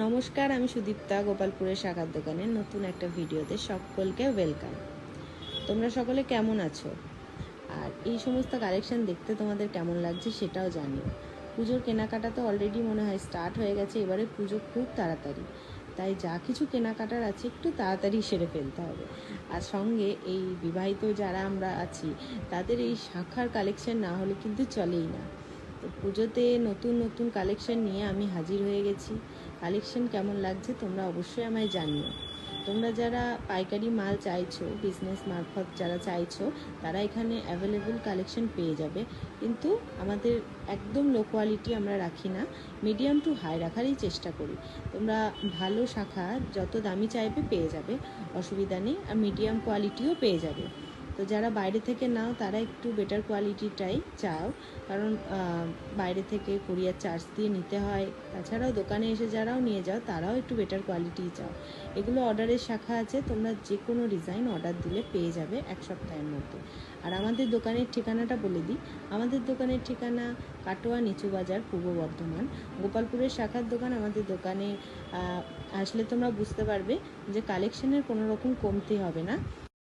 নমস্কার, আমি সুদীপ্তা। গোপালপুরের শাখার দোকানের নতুন একটা ভিডিওতে সকলকে ওয়েলকাম। তোমরা সকলে কেমন আছো? আর এই সমস্ত কালেকশন দেখতে তোমাদের কেমন লাগছে সেটাও জানিও। পুজোর কেনাকাটা তো অলরেডি মনে হয় স্টার্ট হয়ে গেছে। এবারে পুজো খুব তাড়াতাড়ি, তাই যা কিছু কেনাকাটার আছে একটু তাড়াতাড়ি সেরে ফেলতে হবে। আর সঙ্গে এই বিবাহিত যারা আমরা আছি তাদের এই শাখার কালেকশন না হলে কিন্তু চলেই না। তো পুজোতে নতুন নতুন কালেকশন নিয়ে আমি হাজির হয়ে গেছি। কালেকশন কেমন লাগছে তোমরা অবশ্যই আমায় জানিও। তোমরা যারা পাইকারি মাল চাইছো, বিজনেস মারফত যারা চাইছো, তারা এখানে অ্যাভেলেবল কালেকশন পেয়ে যাবে। কিন্তু আমাদের একদম লো কোয়ালিটি আমরা রাখি না, মিডিয়াম টু হাই রাখারই চেষ্টা করি। তোমরা ভালো শাখা যত দামি চাইবে পেয়ে যাবে, অসুবিধা নেই। আর মিডিয়াম কোয়ালিটিও পেয়ে যাবে। তো যারা বাইরে থেকে নাও তারা একটু বেটার কোয়ালিটিটাই চাও, কারণ বাইরে থেকে কুরিয়ার চার্জ দিয়ে নিতে হয়। তাছাড়াও দোকানে এসে যারাও নিয়ে যাও তারাও একটু বেটার কোয়ালিটিই চাও। এগুলো অর্ডারের শাখা আছে, তোমরা যে কোনো ডিজাইন অর্ডার দিলে পেয়ে যাবে 1 সপ্তাহের মধ্যে। আর আমাদের দোকানের ঠিকানাটা বলে দিই। আমাদের দোকানের ঠিকানা কাটোয়া নিচু বাজার, পূর্ব বর্ধমান। গোপালপুরের শাখার দোকান। আমাদের দোকানে আসলে তোমরা বুঝতে পারবে যে কালেকশনের কোনো রকম কমতি হবে না।